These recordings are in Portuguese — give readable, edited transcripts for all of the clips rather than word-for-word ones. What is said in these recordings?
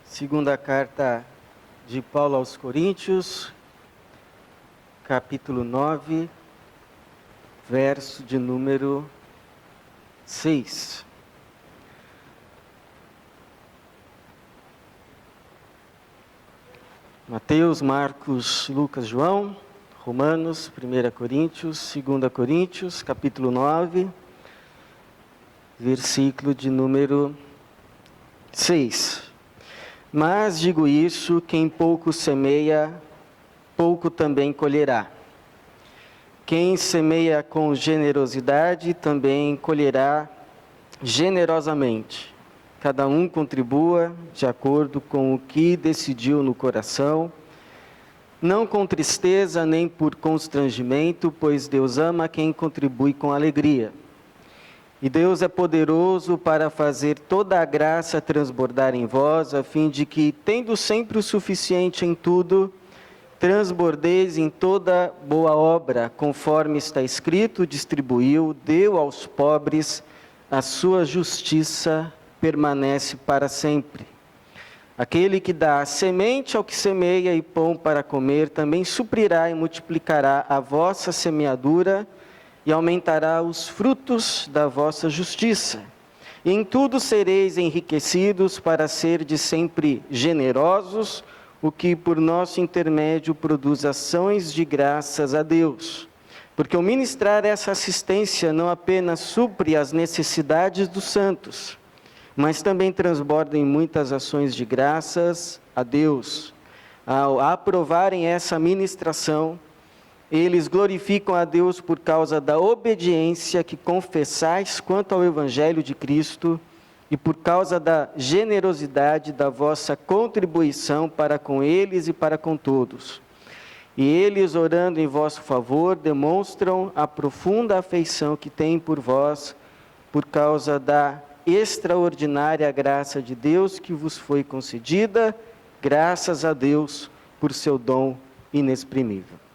Segunda carta de Paulo aos Coríntios, capítulo 9, verso de número 6. Mateus, Marcos, Lucas, João, Romanos, 1 Coríntios, 2 Coríntios, capítulo 9, versículo de número 6. Mas digo isso, quem pouco semeia, pouco também colherá. Quem semeia com generosidade, também colherá generosamente. Cada um contribua de acordo com o que decidiu no coração, não com tristeza nem por constrangimento, pois Deus ama quem contribui com alegria. E Deus é poderoso para fazer toda a graça transbordar em vós, a fim de que, tendo sempre o suficiente em tudo, transbordeis em toda boa obra, conforme está escrito, distribuiu, deu aos pobres, a sua justiça permanece para sempre. Aquele que dá semente ao que semeia e pão para comer, também suprirá e multiplicará a vossa semeadura, e aumentará os frutos da vossa justiça. E em tudo sereis enriquecidos para serdes sempre generosos, o que por nosso intermédio produz ações de graças a Deus. Porque o ministrar essa assistência não apenas supre as necessidades dos santos, mas também transborda em muitas ações de graças a Deus. Ao aprovarem essa ministração, eles glorificam a Deus por causa da obediência que confessais quanto ao Evangelho de Cristo e por causa da generosidade da vossa contribuição para com eles e para com todos. E eles, orando em vosso favor, demonstram a profunda afeição que têm por vós, por causa da extraordinária graça de Deus que vos foi concedida, graças a Deus por seu dom inexprimível.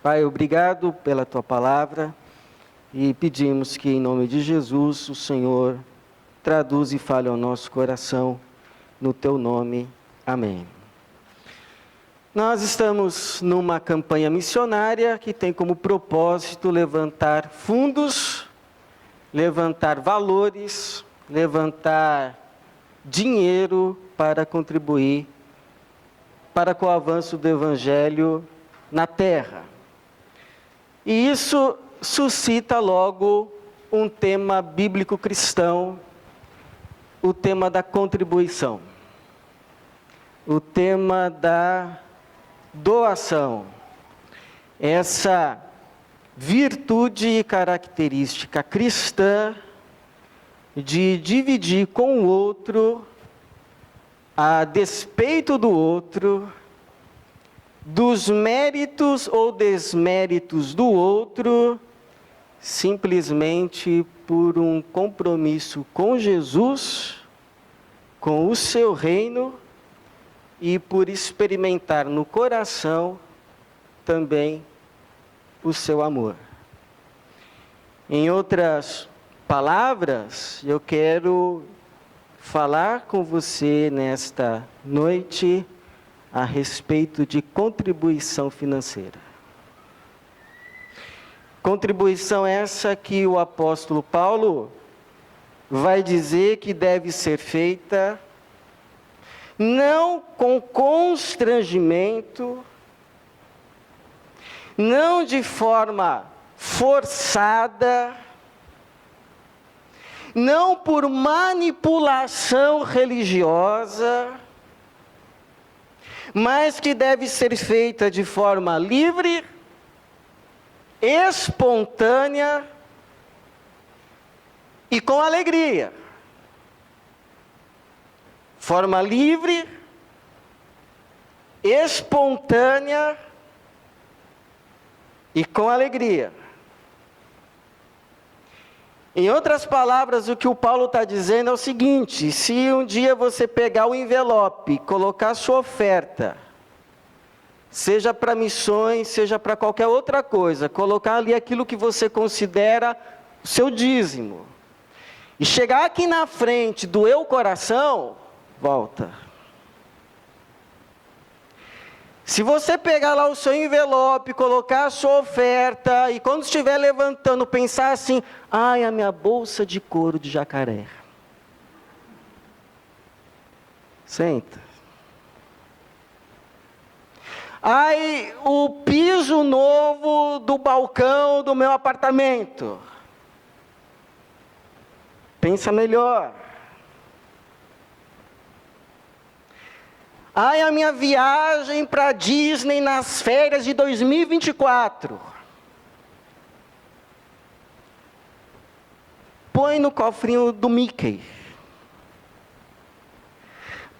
Pai, obrigado pela Tua palavra e pedimos que, em nome de Jesus, o Senhor traduza e fale ao nosso coração, no Teu nome. Amém. Nós estamos numa campanha missionária que tem como propósito levantar fundos, levantar valores, levantar dinheiro para contribuir para com o avanço do Evangelho na terra. E isso suscita logo um tema bíblico cristão, o tema da contribuição, o tema da doação, essa virtude e característica cristã de dividir com o outro, a despeito do outro, dos méritos ou desméritos do outro, simplesmente por um compromisso com Jesus, com o seu reino, e por experimentar no coração também o seu amor. Em outras palavras, eu quero falar com você nesta noite a respeito de contribuição financeira. Contribuição essa que o apóstolo Paulo vai dizer que deve ser feita não com constrangimento, não de forma forçada, não por manipulação religiosa, mas que deve ser feita de forma livre, espontânea e com alegria. Forma livre, espontânea e com alegria. Em outras palavras, o que o Paulo está dizendo é o seguinte: se um dia você pegar o envelope, colocar a sua oferta, seja para missões, seja para qualquer outra coisa, colocar ali aquilo que você considera o seu dízimo, e chegar aqui na frente, doer o coração, volta. Se você pegar lá o seu envelope, colocar a sua oferta, e quando estiver levantando, pensar assim, ai, a minha bolsa de couro de jacaré. Senta. Ai, o piso novo do balcão do meu apartamento. Pensa melhor. Ai, a minha viagem para Disney nas férias de 2024. Põe no cofrinho do Mickey.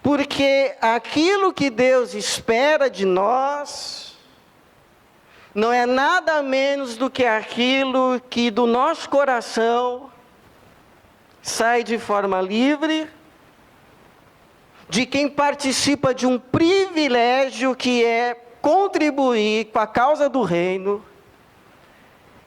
Porque aquilo que Deus espera de nós não é nada menos do que aquilo que do nosso coração sai de forma livre, de quem participa de um privilégio que é contribuir com a causa do reino,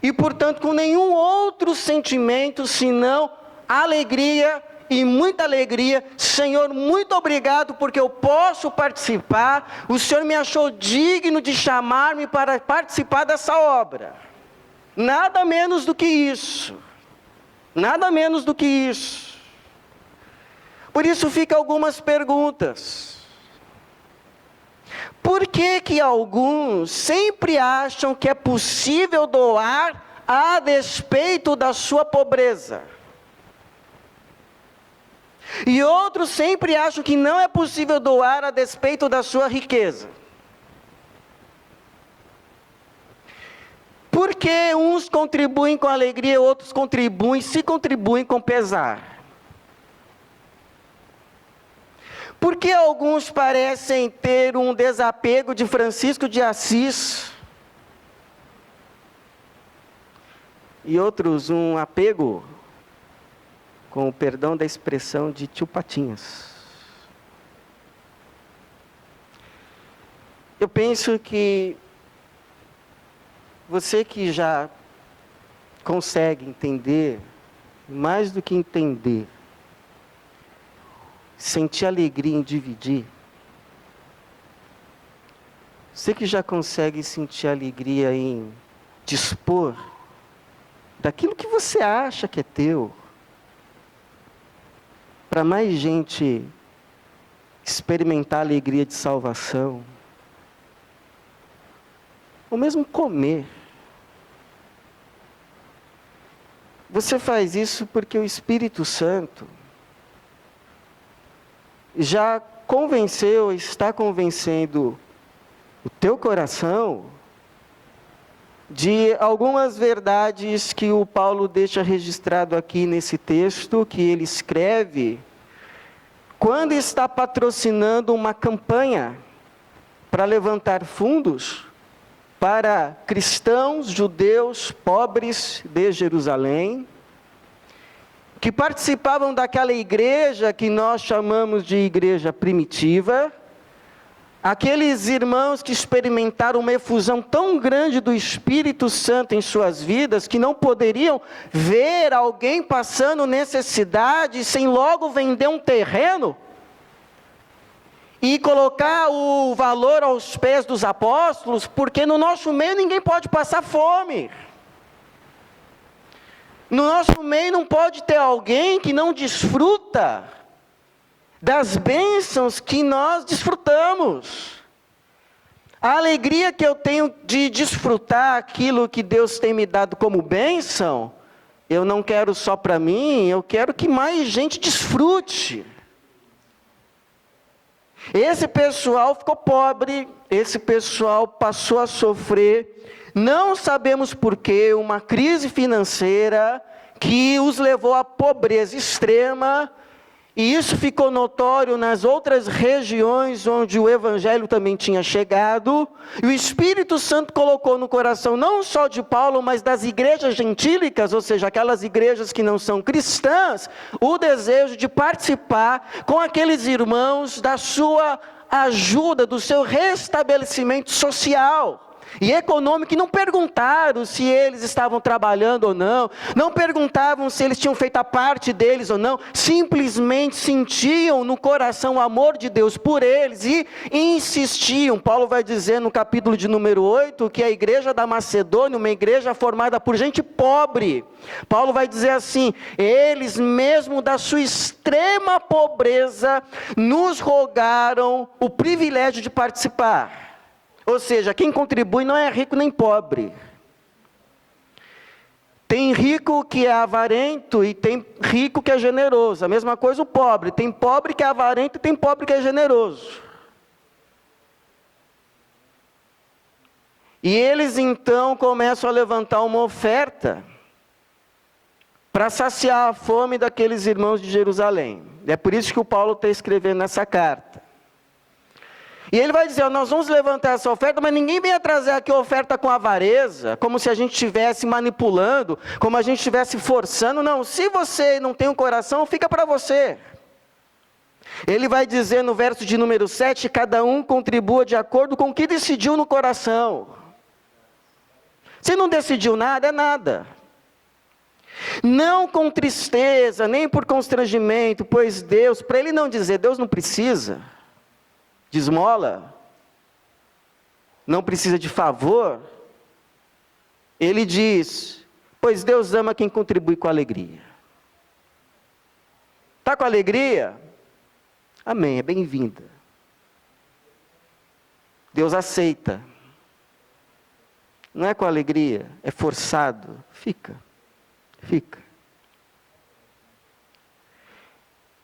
e portanto com nenhum outro sentimento senão alegria, e muita alegria. Senhor, muito obrigado porque eu posso participar, o Senhor me achou digno de chamar-me para participar dessa obra. Nada menos do que isso, nada menos do que isso. Por isso ficam algumas perguntas. Por que que alguns sempre acham que é possível doar a despeito da sua pobreza? E outros sempre acham que não é possível doar a despeito da sua riqueza. Por que uns contribuem com alegria, outros contribuem com pesar? Por que alguns parecem ter um desapego de Francisco de Assis e outros um apego, com o perdão da expressão, de tio Patinhas? Eu penso que você que já consegue entender, mais do que entender, sentir alegria em dividir, você que já consegue sentir alegria em dispor daquilo que você acha que é teu, para mais gente experimentar a alegria de salvação, ou mesmo comer. Você faz isso porque o Espírito Santo já convenceu, está convencendo o teu coração de algumas verdades que o Paulo deixa registrado aqui nesse texto, que ele escreve quando está patrocinando uma campanha para levantar fundos para cristãos, judeus, pobres de Jerusalém, que participavam daquela igreja que nós chamamos de igreja primitiva, aqueles irmãos que experimentaram uma efusão tão grande do Espírito Santo em suas vidas, que não poderiam ver alguém passando necessidade sem logo vender um terreno e colocar o valor aos pés dos apóstolos, porque no nosso meio ninguém pode passar fome. No nosso meio não pode ter alguém que não desfruta das bênçãos que nós desfrutamos. A alegria que eu tenho de desfrutar aquilo que Deus tem me dado como bênção, eu não quero só para mim, eu quero que mais gente desfrute. Esse pessoal ficou pobre, esse pessoal passou a sofrer, não sabemos porquê, uma crise financeira que os levou à pobreza extrema, e isso ficou notório nas outras regiões onde o Evangelho também tinha chegado, e o Espírito Santo colocou no coração não só de Paulo, mas das igrejas gentílicas, ou seja, aquelas igrejas que não são cristãs, o desejo de participar com aqueles irmãos da sua ajuda, do seu restabelecimento social. e econômico, e não perguntaram se eles estavam trabalhando ou não, não perguntavam se eles tinham feito a parte deles ou não, simplesmente sentiam no coração o amor de Deus por eles e insistiam. Paulo vai dizer no capítulo de número 8 que a igreja da Macedônia, uma igreja formada por gente pobre, Paulo vai dizer assim: eles mesmo da sua extrema pobreza nos rogaram o privilégio de participar. Ou seja, quem contribui não é rico nem pobre. Tem rico que é avarento e tem rico que é generoso. A mesma coisa o pobre. Tem pobre que é avarento e tem pobre que é generoso. E eles então começam a levantar uma oferta para saciar a fome daqueles irmãos de Jerusalém. É por isso que o Paulo está escrevendo nessa carta. E ele vai dizer: nós vamos levantar essa oferta, mas ninguém venha trazer aqui a oferta com avareza, como se a gente estivesse manipulando, como a gente estivesse forçando. Não, se você não tem um coração, fica para você. Ele vai dizer no verso de número 7, cada um contribua de acordo com o que decidiu no coração. Se não decidiu nada, é nada. Não com tristeza, nem por constrangimento, pois Deus, para ele não dizer, Deus não precisa de esmola, não precisa de favor, ele diz, pois Deus ama quem contribui com alegria. Está com alegria? Amém, é bem-vinda. Deus aceita. Não é com alegria, é forçado, fica.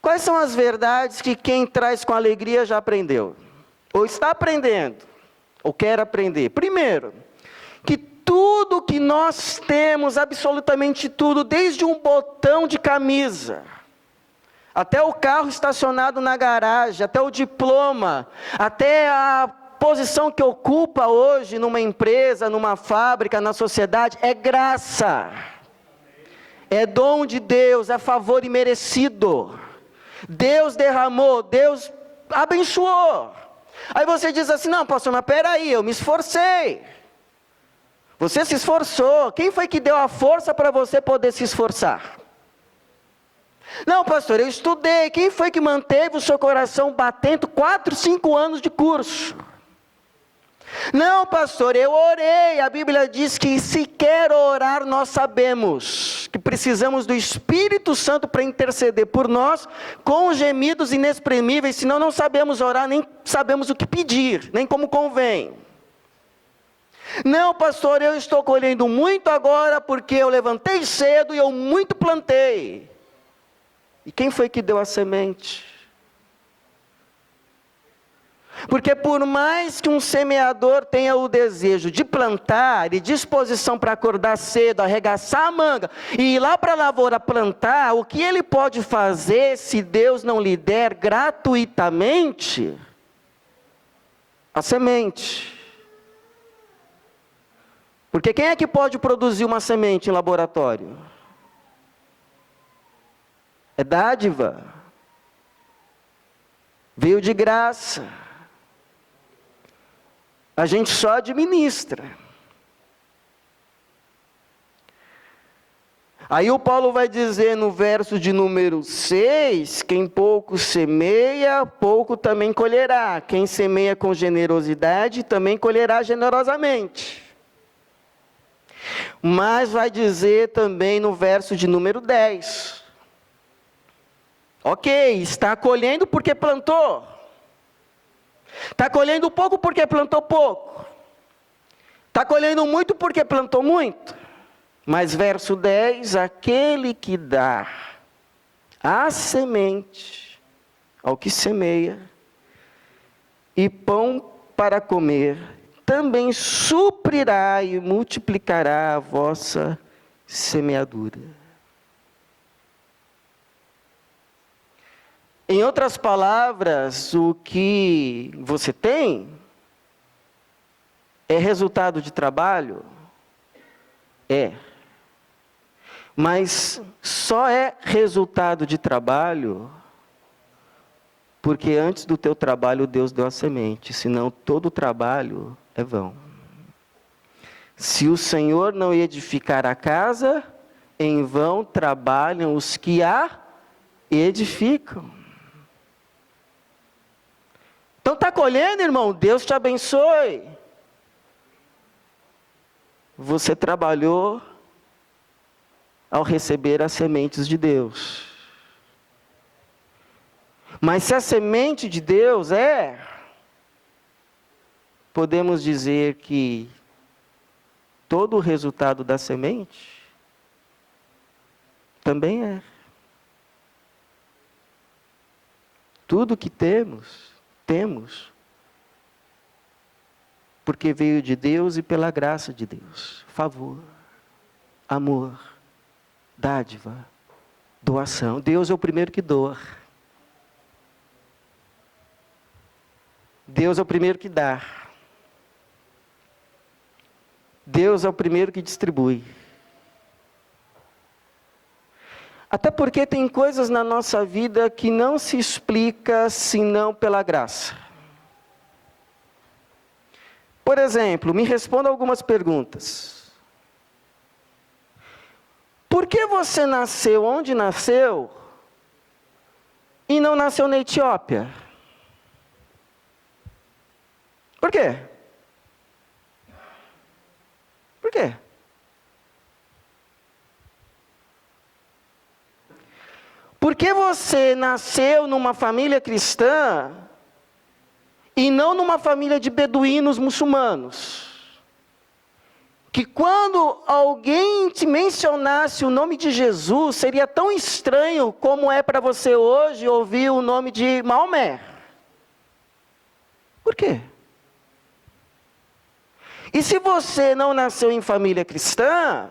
Quais são as verdades que quem traz com alegria já aprendeu? Ou está aprendendo? Ou quer aprender? Primeiro, que tudo que nós temos, absolutamente tudo, desde um botão de camisa, até o carro estacionado na garagem, até o diploma, até a posição que ocupa hoje numa empresa, numa fábrica, na sociedade, é graça. É dom de Deus, é favor imerecido. Deus derramou, Deus abençoou. Aí você diz assim: não, pastor, mas peraí, eu me esforcei. Você se esforçou. Quem foi que deu a força para você poder se esforçar? Não, pastor, eu estudei. Quem foi que manteve o seu coração batendo 4, 5 anos de curso? Não, pastor, eu orei. A Bíblia diz que se quer orar, nós sabemos que precisamos do Espírito Santo para interceder por nós, com gemidos inexprimíveis, senão não sabemos orar, nem sabemos o que pedir, nem como convém. Não, pastor, eu estou colhendo muito agora, porque eu levantei cedo e eu muito plantei. E quem foi que deu a semente? Porque por mais que um semeador tenha o desejo de plantar e disposição para acordar cedo, arregaçar a manga e ir lá para a lavoura plantar, o que ele pode fazer se Deus não lhe der gratuitamente a semente? Porque quem é que pode produzir uma semente em laboratório? É dádiva. Veio de graça. A gente só administra. Aí o Paulo vai dizer no verso de número 6, quem pouco semeia, pouco também colherá. Quem semeia com generosidade, também colherá generosamente. Mas vai dizer também no verso de número 10. Ok, está colhendo porque plantou. Está colhendo pouco porque plantou pouco. Está colhendo muito porque plantou muito. Mas verso 10, aquele que dá a semente ao que semeia, e pão para comer, também suprirá e multiplicará a vossa semeadura. Em outras palavras, o que você tem é resultado de trabalho? É. Mas só é resultado de trabalho porque antes do teu trabalho Deus deu a semente, senão todo o trabalho é vão. Se o Senhor não edificar a casa, em vão trabalham os que a edificam. Então está colhendo, irmão? Deus te abençoe. Você trabalhou ao receber as sementes de Deus. Mas se a semente de Deus podemos dizer que todo o resultado da semente também é. Tudo que temos porque veio de Deus e pela graça de Deus. Favor, amor, dádiva, doação. Deus é o primeiro que doa. Deus é o primeiro que dá. Deus é o primeiro que distribui. Até porque tem coisas na nossa vida que não se explica senão pela graça. Por exemplo, me responda algumas perguntas. Por que você nasceu onde nasceu e não nasceu na Etiópia? Por quê? Por quê? Por que você nasceu numa família cristã e não numa família de beduínos muçulmanos? Que quando alguém te mencionasse o nome de Jesus, seria tão estranho como é para você hoje ouvir o nome de Maomé. Por quê? E se você não nasceu em família cristã,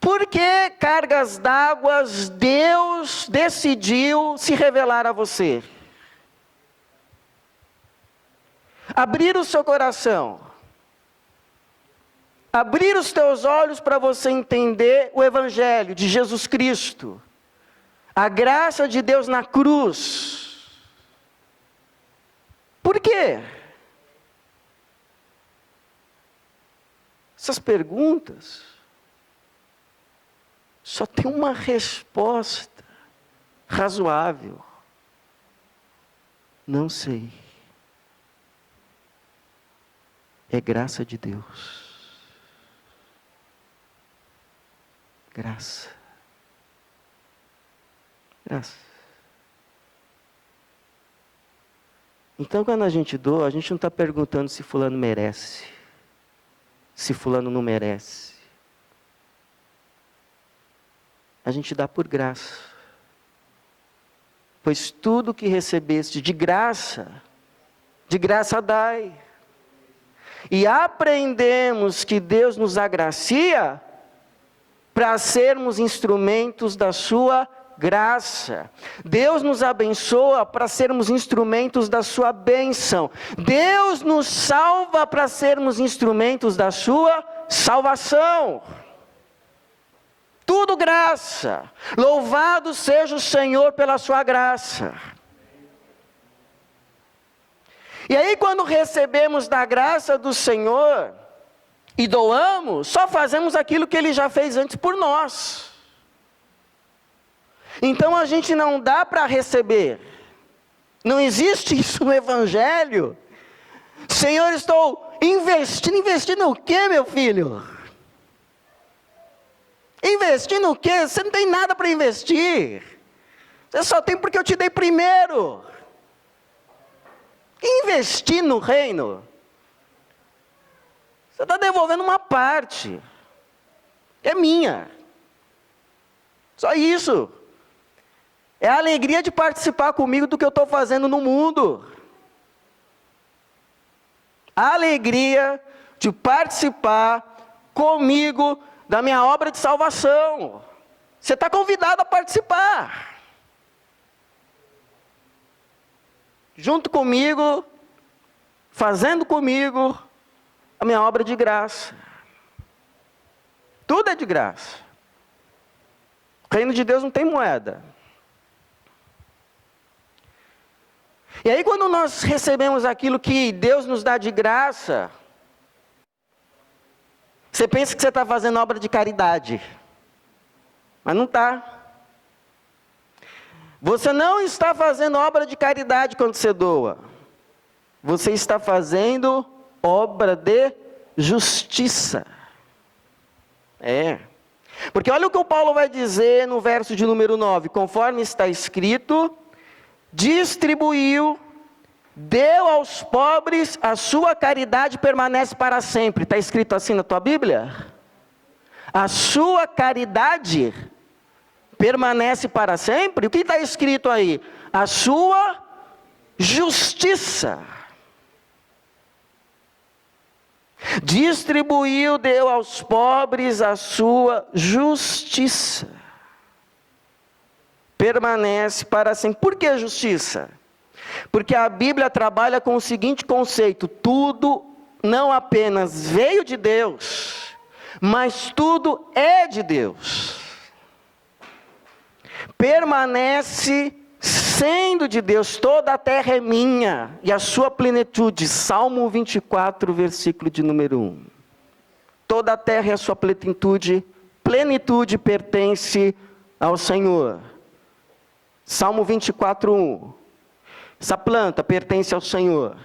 por que cargas d'água Deus decidiu se revelar a você? Abrir o seu coração. Abrir os teus olhos para você entender o Evangelho de Jesus Cristo. A graça de Deus na cruz. Por quê? Essas perguntas só tem uma resposta razoável. Não sei. É graça de Deus. Graça. Graça. Então, quando a gente doa, a gente não está perguntando se fulano merece. Se fulano não merece. A gente dá por graça. Pois tudo que recebeste de graça dai. E aprendemos que Deus nos agracia para sermos instrumentos da sua graça. Deus nos abençoa para sermos instrumentos da sua bênção. Deus nos salva para sermos instrumentos da sua salvação. Tudo graça. Louvado seja o Senhor pela sua graça. E aí, quando recebemos da graça do Senhor e doamos, só fazemos aquilo que Ele já fez antes por nós. Então a gente não dá para receber. Não existe isso no Evangelho. Senhor, estou investindo. Investir no quê, meu filho? Investir no quê? Você não tem nada para investir. Você só tem porque eu te dei primeiro. Investir no reino, você está devolvendo uma parte, é minha, só isso, é a alegria de participar comigo do que eu estou fazendo no mundo, a alegria de participar comigo da minha obra de salvação, você está convidado a participar, junto comigo, fazendo comigo a minha obra de graça. Tudo é de graça. O reino de Deus não tem moeda. E aí, quando nós recebemos aquilo que Deus nos dá de graça, Você pensa que você está fazendo obra de caridade, mas não está. Você não está fazendo obra de caridade quando você doa. Você está fazendo obra de justiça. Porque olha o que o Paulo vai dizer no verso de número 9. Conforme está escrito, distribuiu, deu aos pobres, a sua caridade permanece para sempre. Está escrito assim na tua Bíblia? A sua caridade permanece para sempre? O que está escrito aí? A sua justiça. Distribuiu, deu aos pobres a sua justiça. Permanece para sempre. Por que justiça? Porque a Bíblia trabalha com o seguinte conceito: tudo não apenas veio de Deus, mas tudo é de Deus. Permanece sendo de Deus, toda a terra é minha, e a sua plenitude. Salmo 24, versículo de número 1. Toda a terra e a sua plenitude pertence ao Senhor. Salmo 24, 1. Essa planta pertence ao Senhor.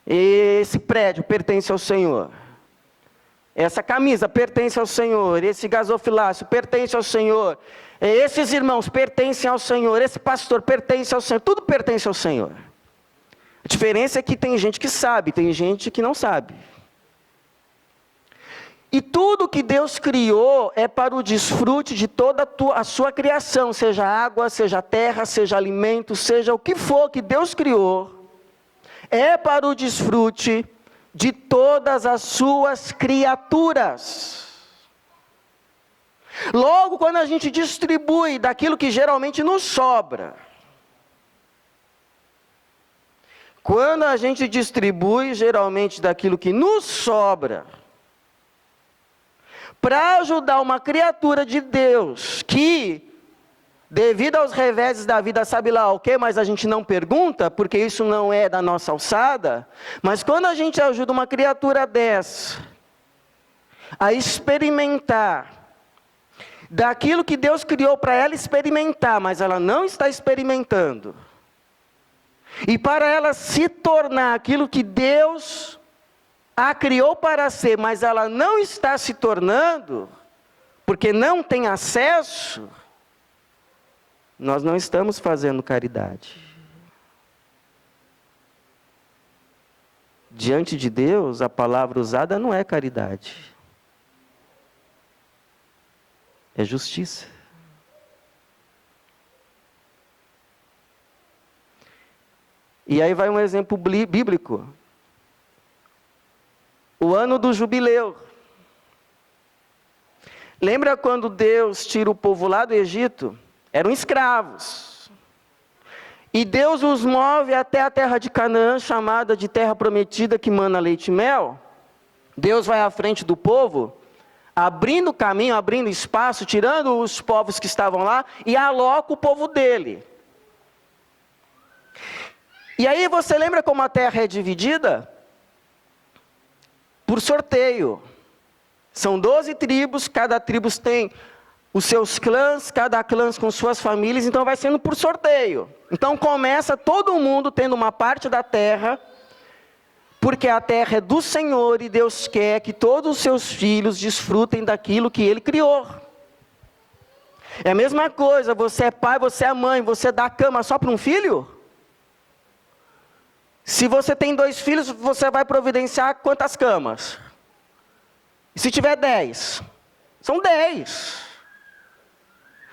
Esse prédio pertence ao Senhor. Essa camisa pertence ao Senhor. Esse gasofilácio pertence ao Senhor. Esses irmãos pertencem ao Senhor. Esse pastor pertence ao Senhor. Tudo pertence ao Senhor. A diferença é que tem gente que sabe, tem gente que não sabe. E tudo que Deus criou é para o desfrute de toda a sua criação, seja água, seja terra, seja alimento, seja o que for que Deus criou, é para o desfrute de todas as suas criaturas. Logo, quando a gente distribui daquilo que geralmente nos sobra, quando a gente distribui geralmente daquilo que nos sobra, para ajudar uma criatura de Deus que, devido aos reveses da vida, sabe lá o quê, mas a gente não pergunta, porque isso não é da nossa alçada, mas quando a gente ajuda uma criatura dessa a experimentar daquilo que Deus criou para ela experimentar, mas ela não está experimentando, e para ela se tornar aquilo que Deus a criou para ser, mas ela não está se tornando, porque não tem acesso, nós não estamos fazendo caridade. Diante de Deus, a palavra usada não é caridade, é justiça. E aí vai um exemplo bíblico. O ano do jubileu. Lembra quando Deus tira o povo lá do Egito? Eram escravos. E Deus os move até a terra de Canaã, chamada de terra prometida, que mana leite e mel. Deus vai à frente do povo, abrindo caminho, abrindo espaço, tirando os povos que estavam lá, e aloca o povo dele. E aí você lembra como a terra é dividida? Por sorteio. São 12 tribos, cada tribo tem os seus clãs, cada clã com suas famílias, então vai sendo por sorteio. Então começa todo mundo tendo uma parte da terra, porque a terra é do Senhor e Deus quer que todos os seus filhos desfrutem daquilo que Ele criou. É a mesma coisa, você é pai, você é mãe, você dá cama só para um filho? Se você tem 2 filhos, você vai providenciar quantas camas? E se tiver 10? São 10.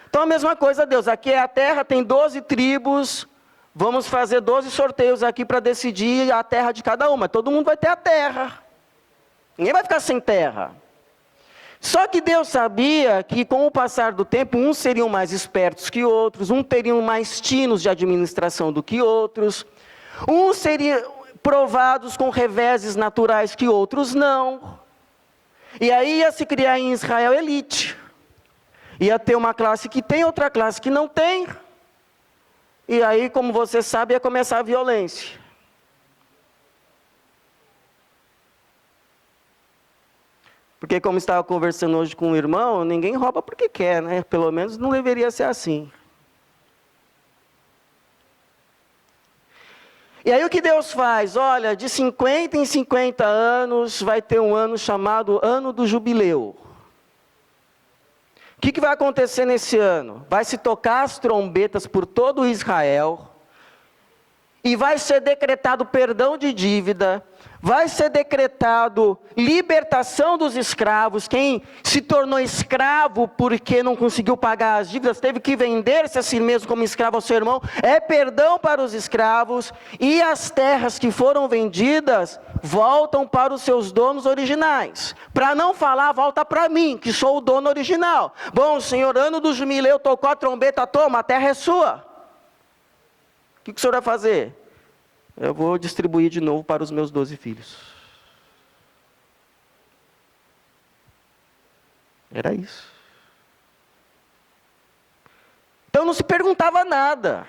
Então a mesma coisa, Deus. Aqui é a terra, tem 12 tribos. Vamos fazer 12 sorteios aqui para decidir a terra de cada uma. Todo mundo vai ter a terra. Ninguém vai ficar sem terra. Só que Deus sabia que com o passar do tempo, uns seriam mais espertos que outros, uns teriam mais tinos de administração do que outros. Uns seriam provados com reveses naturais que outros não. E aí ia se criar em Israel elite. Ia ter uma classe que tem, outra classe que não tem. E aí, como você sabe, ia começar a violência. Porque como estava conversando hoje com um irmão, ninguém rouba porque quer, né? Pelo menos não deveria ser assim. E aí o que Deus faz? Olha, de 50 em 50 anos vai ter um ano chamado Ano do Jubileu. O que vai acontecer nesse ano? Vai se tocar as trombetas por todo Israel, e vai ser decretado perdão de dívida, vai ser decretado libertação dos escravos. Quem se tornou escravo porque não conseguiu pagar as dívidas, teve que vender-se a si mesmo como escravo ao seu irmão, é perdão para os escravos, e as terras que foram vendidas, voltam para os seus donos originais. Para não falar, volta para mim, que sou o dono original. Bom, Senhor, ano do jubileu, tocou a trombeta, toma, a terra é sua. O que o senhor vai fazer? Eu vou distribuir de novo para os meus 12 filhos. Era isso. Então não se perguntava nada.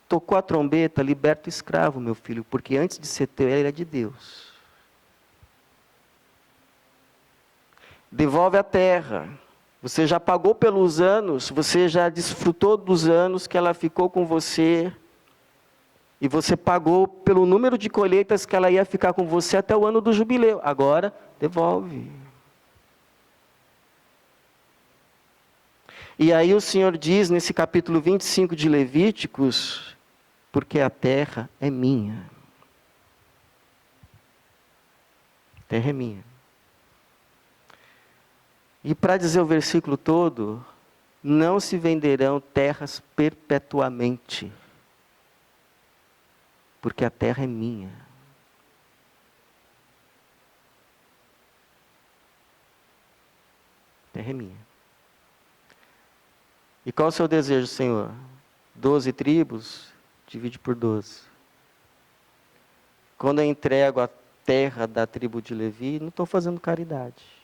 Tocou a trombeta, liberta o escravo, meu filho, porque antes de ser teu, ele é de Deus. Devolve a terra. Você já pagou pelos anos, você já desfrutou dos anos que ela ficou com você, e você pagou pelo número de colheitas que ela ia ficar com você até o ano do jubileu. Agora, devolve. E aí o Senhor diz nesse capítulo 25 de Levíticos, porque a terra é minha. A terra é minha. E para dizer o versículo todo, não se venderão terras perpetuamente, porque a terra é minha. A terra é minha. E qual é o seu desejo, Senhor? 12 tribos, divide por 12. Quando eu entrego a terra da tribo de Levi, não estou fazendo caridade.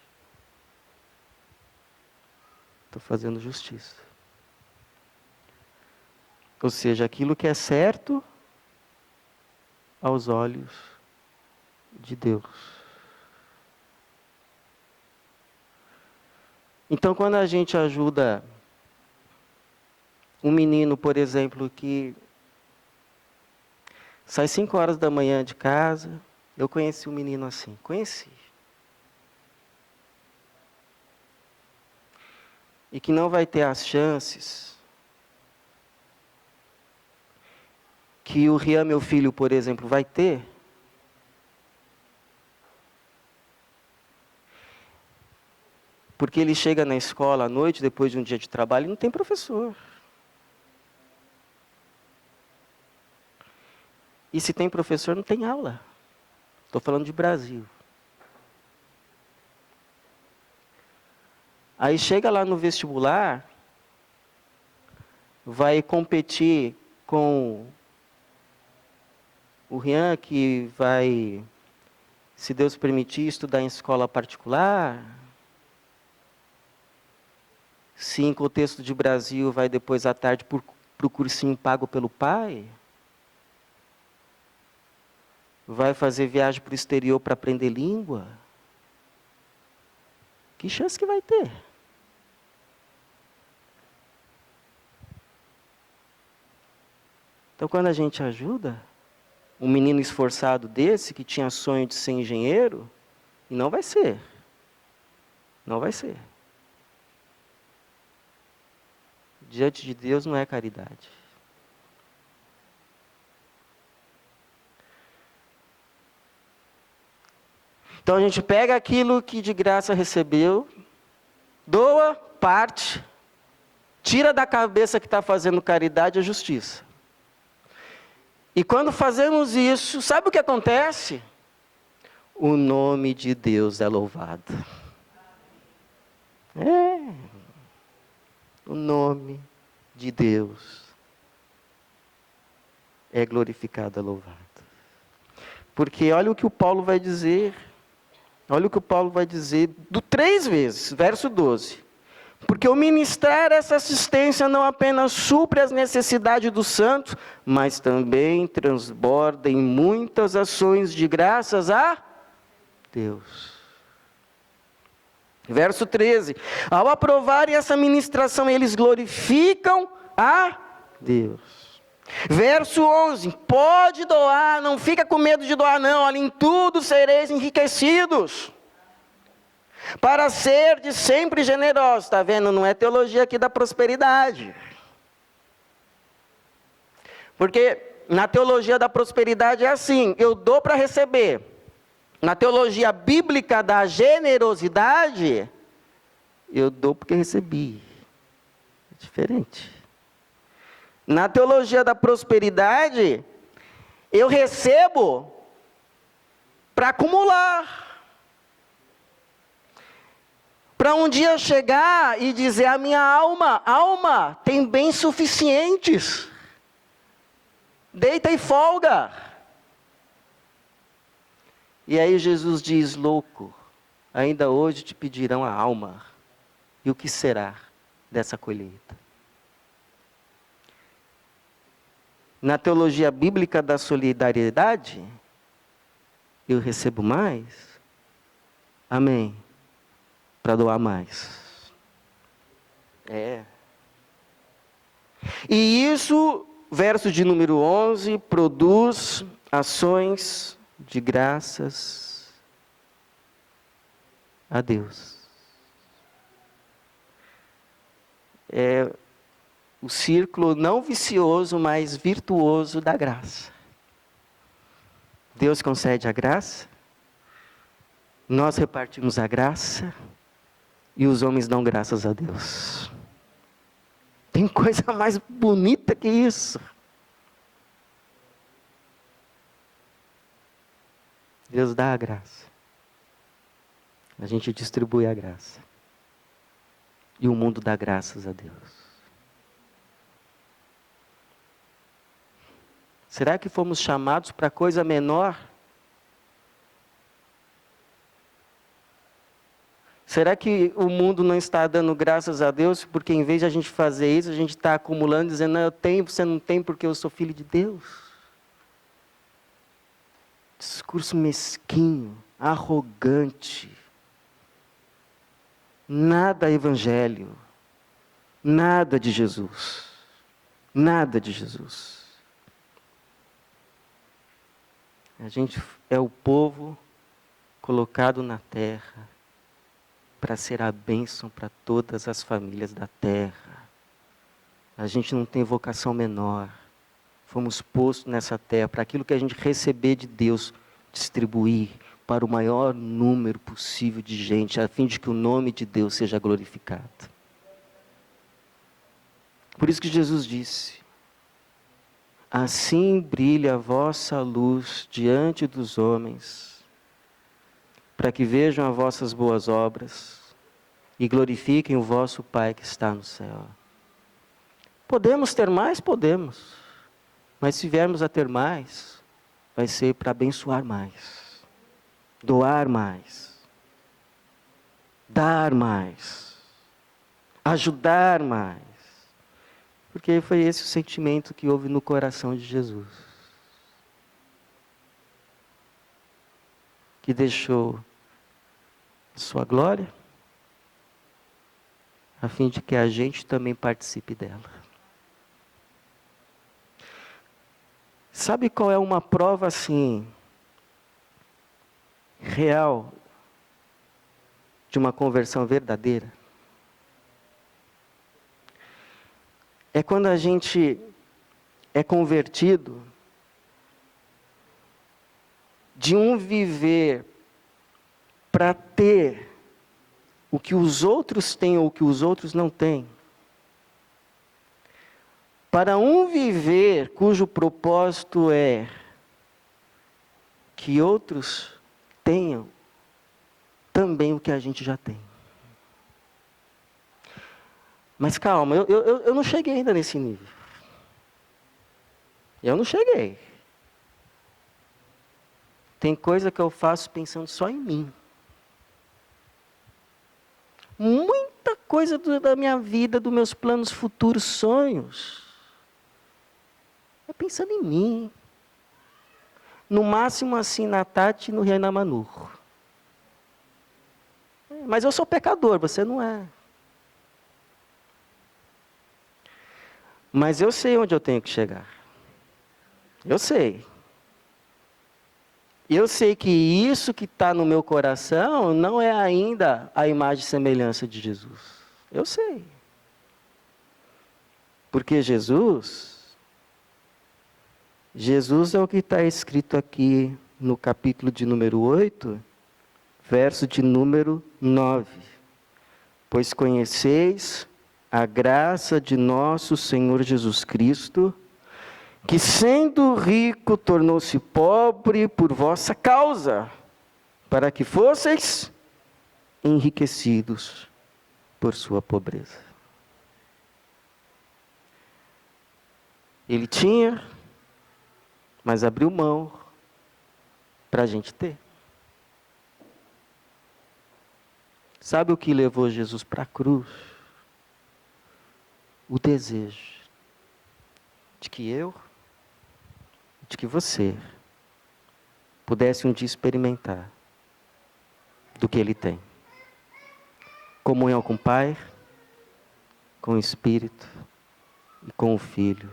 Estou fazendo justiça. Ou seja, aquilo que é certo aos olhos de Deus. Então, quando a gente ajuda um menino, por exemplo, que sai 5 horas da manhã de casa, eu conheci um menino assim, conheci. E que não vai ter as chances que o Rian, meu filho, por exemplo, vai ter. Porque ele chega na escola à noite, depois de um dia de trabalho, e não tem professor. E se tem professor, não tem aula. Estou falando de Brasil. Aí chega lá no vestibular, vai competir com o Rian, que vai, se Deus permitir, estudar em escola particular. Se em contexto de Brasil, vai depois à tarde para o cursinho pago pelo pai. Vai fazer viagem para o exterior para aprender língua. Que chance que vai ter? Então, quando a gente ajuda um menino esforçado desse, que tinha sonho de ser engenheiro, e não vai ser. Não vai ser. Diante de Deus não é caridade. Então a gente pega aquilo que de graça recebeu, doa parte, tira da cabeça que está fazendo caridade a justiça. E quando fazemos isso, sabe o que acontece? O nome de Deus é louvado. O nome de Deus é glorificado, é louvado. Porque olha o que o Paulo vai dizer. Olha o que o Paulo vai dizer 3 vezes, verso 12. Porque o ministrar essa assistência não apenas supre as necessidades dos santos, mas também transborda em muitas ações de graças a Deus. Verso 13. Ao aprovarem essa ministração, eles glorificam a Deus. Verso 11. Pode doar, não fica com medo de doar não. Olha, em tudo sereis enriquecidos. Para ser de sempre generosos. Está vendo? Não é teologia aqui da prosperidade. Porque na teologia da prosperidade é assim, eu dou para receber. Na teologia bíblica da generosidade, eu dou porque recebi. É diferente. Na teologia da prosperidade, eu recebo para acumular. Para um dia chegar e dizer à minha alma, tem bens suficientes. Deita e folga. E aí Jesus diz, louco, ainda hoje te pedirão a alma. E o que será dessa colheita? Na teologia bíblica da solidariedade, eu recebo mais. Amém. Para doar mais. E isso, verso de número 11, produz ações de graças a Deus. É o círculo não vicioso, mas virtuoso da graça. Deus concede a graça, nós repartimos a graça, e os homens dão graças a Deus. Tem coisa mais bonita que isso. Deus dá a graça. A gente distribui a graça. E o mundo dá graças a Deus. Será que fomos chamados para coisa menor? Será que o mundo não está dando graças a Deus porque em vez de a gente fazer isso, a gente está acumulando, dizendo, não, eu tenho, você não tem porque eu sou filho de Deus? Discurso mesquinho, arrogante. Nada evangelho. Nada de Jesus. Nada de Jesus. A gente é o povo colocado na terra para ser a bênção para todas as famílias da terra. A gente não tem vocação menor. Fomos postos nessa terra para aquilo que a gente receber de Deus, distribuir para o maior número possível de gente, a fim de que o nome de Deus seja glorificado. Por isso que Jesus disse, assim brilha a vossa luz diante dos homens, para que vejam as vossas boas obras e glorifiquem o vosso Pai que está no céu. Podemos ter mais? Podemos. Mas se viermos a ter mais, vai ser para abençoar mais, doar mais, dar mais, ajudar mais. Porque foi esse o sentimento que houve no coração de Jesus. Que deixou sua glória, a fim de que a gente também participe dela. Sabe qual é uma prova assim, real, de uma conversão verdadeira? É quando a gente é convertido de um viver para ter o que os outros têm ou o que os outros não têm, para um viver cujo propósito é que outros tenham também o que a gente já tem. Mas calma, eu não cheguei ainda nesse nível. Eu não cheguei. Tem coisa que eu faço pensando só em mim. Muita coisa da minha vida, dos meus planos futuros, sonhos, é pensando em mim. No máximo assim na Tati e no Renan Manu. Mas eu sou pecador, você não é. Mas eu sei onde eu tenho que chegar. Eu sei. Eu sei que isso que está no meu coração não é ainda a imagem e semelhança de Jesus. Eu sei. Porque Jesus é o que está escrito aqui no capítulo de número 8, verso de número 9. Pois conheceis a graça de nosso Senhor Jesus Cristo, que sendo rico tornou-se pobre por vossa causa, para que fosseis enriquecidos por sua pobreza. Ele tinha, mas abriu mão para a gente ter. Sabe o que levou Jesus para a cruz? O desejo de que eu, de que você, pudesse um dia experimentar do que Ele tem. Comunhão com o Pai, com o Espírito e com o Filho,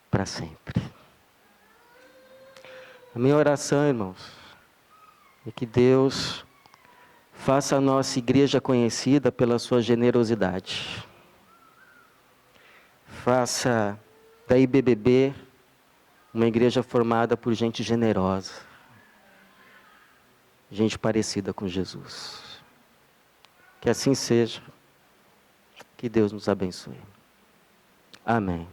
para sempre. A minha oração, irmãos, é que Deus faça a nossa igreja conhecida pela sua generosidade. Faça da IBBB uma igreja formada por gente generosa. Gente parecida com Jesus. Que assim seja. Que Deus nos abençoe. Amém.